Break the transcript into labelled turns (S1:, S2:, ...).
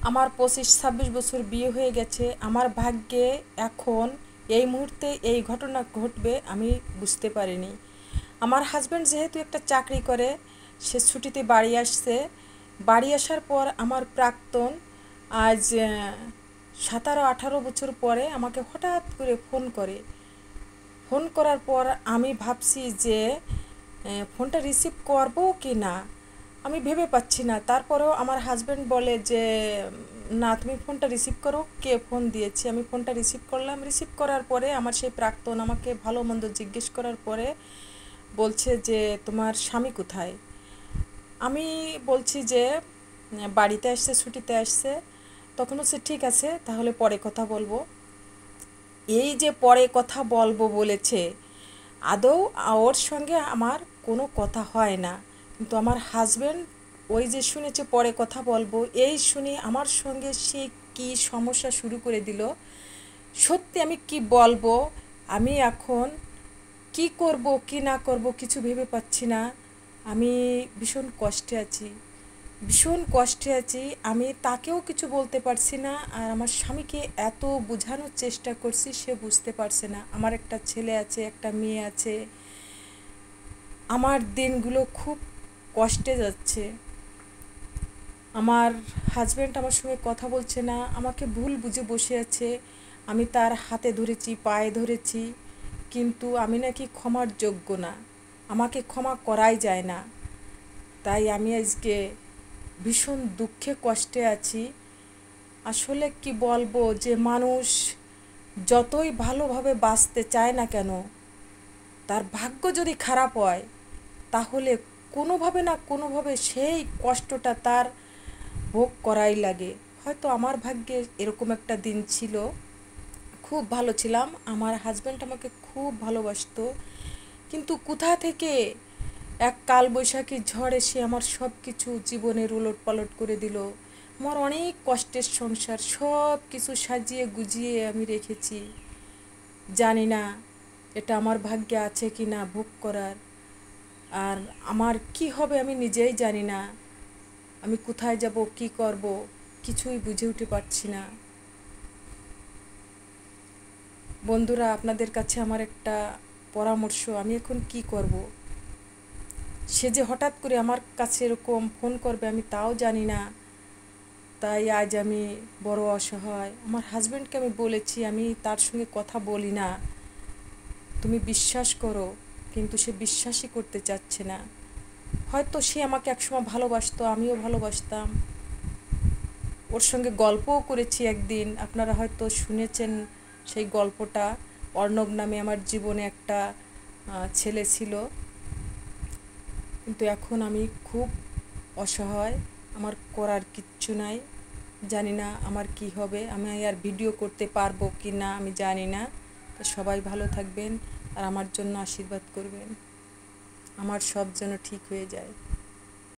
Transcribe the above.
S1: আমার 25-26 বছর বিয়ে হয়ে গেছে। আমার ভাগ্যে এখন এই মুহূর্তে এই ঘটনা ঘটবে আমি বুঝতে পারিনি। আমার হাজব্যান্ড যেহেতু একটা চাকরি করে, সে ছুটিতে বাড়ি আসছে। বাড়ি আসার পর আমার প্রাক্তন আজ 17-18 বছর পরে আমাকে হঠাৎ করে ফোন করে। ফোন করার পর আমি ভাবছি যে ফোনটা রিসিভ করব কি না, আমি ভেবে পাচ্ছি না। তারপরেও আমার হাজব্যান্ড বলে যে না, তুমি ফোনটা রিসিভ করো, কে ফোন দিয়েছে। আমি ফোনটা রিসিভ করলাম। রিসিভ করার পরে আমার সেই প্রাক্তন আমাকে ভালো মন্দ জিজ্ঞেস করার পরে বলছে যে তোমার স্বামী কোথায়। আমি বলছি যে বাড়িতে আসছে, ছুটিতে আসছে। তখন হচ্ছে ঠিক আছে, তাহলে পরে কথা বলবো। এই যে পরে কথা বলবো বলেছে, আদৌ ওর সঙ্গে আমার কোনো কথা হয় না, কিন্তু আমার হাজব্যান্ড ওই যে শুনেছে পরে কথা বলবো, এই শুনে আমার সঙ্গে সে কি সমস্যা শুরু করে দিল। সত্যি আমি কি বলবো, আমি এখন কি করব কি না করব কিছু ভেবে পাচ্ছি না। আমি ভীষণ কষ্টে আছি, ভীষণ কষ্টে আছি। আমি তাকেও কিছু বলতে পারছি না, আর আমার স্বামীকে এত বোঝানোর চেষ্টা করছি, সে বুঝতে পারছে না। আমার একটা ছেলে আছে, একটা মেয়ে আছে। আমার দিনগুলো খুব কষ্টে যাচ্ছে। আমার হাজব্যান্ড আমার সঙ্গে কথা বলছে না, আমাকে ভুল বুঝে বসে আছে। আমি তার হাতে ধরেছি, পায়ে ধরেছি, কিন্তু আমি নাকি ক্ষমার যোগ্য না, আমাকে ক্ষমা করাই যায় না। তাই আমি আজকে ভীষণ দুঃখে কষ্টে আছি। আসলে কি বলবো, যে মানুষ যতই ভালোভাবে বাঁচতে চায় না কেন, তার ভাগ্য যদি খারাপ হয় তাহলে কোনোভাবে না কোনোভাবে সেই কষ্টটা তার ভোগ করাই লাগে। হয়তো আমার ভাগ্যে এরকম একটা দিন ছিল, খুব ভালো ছিলাম, আমার হাজব্যান্ড আমাকে খুব ভালোবাসতো, কিন্তু কোথা থেকে এক কালবৈশাখী ঝড় এসে আমার সব কিছু জীবনের উলটপালট করে দিল। আমার অনেক কষ্টের সংসার, সব কিছু সাজিয়ে গুজিয়ে আমি রেখেছি। জানি না এটা আমার ভাগ্যে আছে কি না ভোগ করার। আর আমার কি হবে আমি নিজেই জানি না। আমি কোথায় যাব, কি করব, কিছুই বুঝে উঠতে পারছি না। বন্ধুরা, আপনাদের কাছে আমার একটা পরামর্শ, আমি এখন কি করব। সে যে হঠাৎ করে আমার কাছে এরকম ফোন করবে আমি তাও জানি না। তাই আজ আমি বড় অসহায়। আমার হাজব্যান্ডকে আমি বলেছি আমি তার সঙ্গে কথা বলি না, তুমি বিশ্বাস করো, কিন্তু সে বিশ্বাসই করতে চাচ্ছে না। হয়তো সে আমাকে একসময় ভালোবাসতো, আমিও ভালোবাসতাম, ওর সঙ্গে গল্পও করেছি একদিন, আপনারা হয়তো শুনেছেন সেই গল্পটা। অর্ণব নামে আমার জীবনে একটা ছেলে ছিল, কিন্তু এখন আমি খুব অসহায়, আমার করার কিচ্ছু নাই। জানি না আমার কি হবে, আমি আর ভিডিও করতে পারবো কি না আমি জানি না। তো সবাই ভালো থাকবেন আর আমার জন্য আশীর্বাদ করবেন, আমার সব যেন ঠিক হয়ে যায়।